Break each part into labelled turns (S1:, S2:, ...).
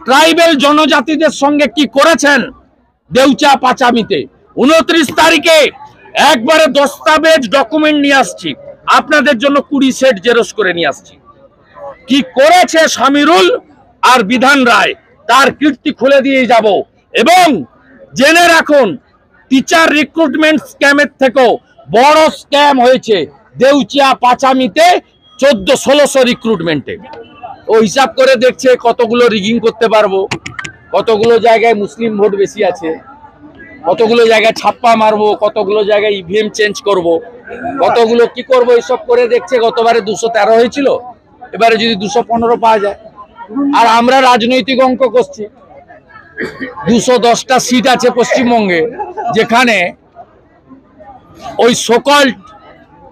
S1: Tribal জনজাতিদের সঙ্গে কি করেছেন দেউচা পাচামিতে। 29 তারিখে একবারে দস্তাবেজ ডকুমেন্ট নিয়ে আসছি, আপনাদের জন্য 20 সেট জেরক্স করে নিয়ে আসছি। কি করেছে শামিরুল আর বিধান রায় তার কীর্তি খুলে দিয়ে যাব। এবং জেনে রাখুন, টিচার রিক্রুটমেন্ট স্ক্যামের থেকেও বড় স্ক্যাম হয়েছে দেউচিয়া পাচামিতে 1400-1600 রিক্রুটমেন্টে। ও হিসাব করে দেখছে কতগুলো রিগিং করতে পারবো, কতগুলো জায়গায় মুসলিম ভোট বেশি আছে, কতগুলো জায়গায় ছাপ্পা মারবো, কতগুলো জায়গায় ইভিএম চেঞ্জ করব, কতগুলো কি করব, এইসব করে দেখছে। গতবারে 213 হয়েছিল, এবারে যদি 215 পাওয়া যায়। আর আমরা রাজনৈতিক অঙ্ক করছি, 210টা সিট আছে পশ্চিমবঙ্গে, যেখানে ওই সকল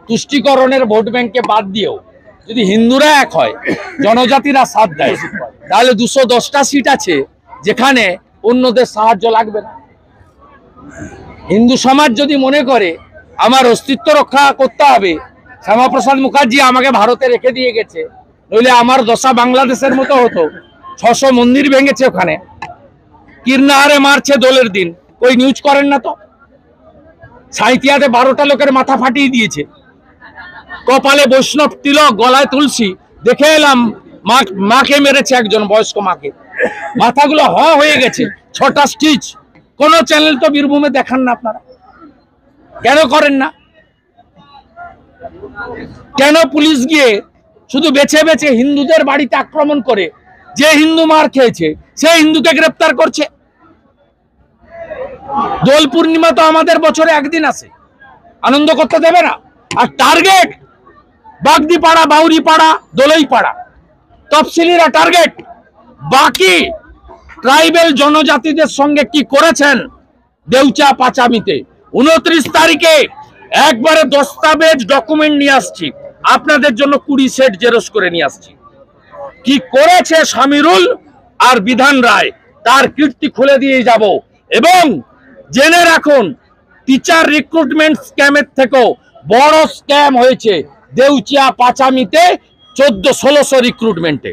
S1: তুষ্টিকরণের ভোট ব্যাংকে বাদ দিয়েও যদি হিন্দুরা এক হয়, জনজাতিরা সাথ দেয়, তাহলে 210টা সিট আছে যেখানে অন্যদের সাহায্য লাগবে না। হিন্দু সমাজ যদি মনে করে আমার অস্তিত্ব রক্ষা করতে হবে, শ্যামাপ্রসাদ মুখার্জি আমাকে ভারতে রেখে দিয়ে গেছে, নইলে আমার দশা বাংলাদেশের মতো হতো। 600 মন্দির ভেঙেছে ওখানে, কিরনাহারে মারছে দোলের দিন, ওই নিউজ করেন না তো। সাঁইতিয়াতে 12টা লোকের মাথা ফাটিয়ে দিয়েছে, কপালে বৈষ্ণব তিলক, গলায় তুলসী, দেখে এলাম মাকে মেরেছে একজন বয়স্ক মাকে, মাথাগুলো হয়ে গেছে, 6টা স্টিচ। কোন চ্যানেল তো বীরভূমে দেখান না আপনারা, কেন করেন না? কেন পুলিশ গিয়ে শুধু বেছে বেছে হিন্দুদের বাড়িতে আক্রমণ করে, যে হিন্দু মার খেয়েছে সেই হিন্দুকে গ্রেপ্তার করছে? দোল পূর্ণিমা তো আমাদের বছরে একদিন আসে, আনন্দ করতে দেবে না? আর টার্গেট বাগদিপাড়া, বাউরিপাড়া, দোলইপাড়া, তফসিলিরা টার্গেট। বাকি ট্রাইবেল জনজাতিদের সঙ্গে কি করেছেন দেউচা পাচামিতে। 29 তারিখে একবারে দস্তাবেজ ডকুমেন্ট নিয়ে আসছি, আপনাদের জন্য 20 সেট জেরক্স করে নিয়ে আসছি। কি করেছে শামিরুল আর বিধান রায় তার কীর্তি খুলে দিয়ে যাব। এবং জেনে রাখুন, টিচার রিক্রুটমেন্ট স্ক্যামের থেকেও বড় স্ক্যাম হয়েছে দেউচিয়া পাচামিতে 1400-1600 রিক্রুটমেন্টে।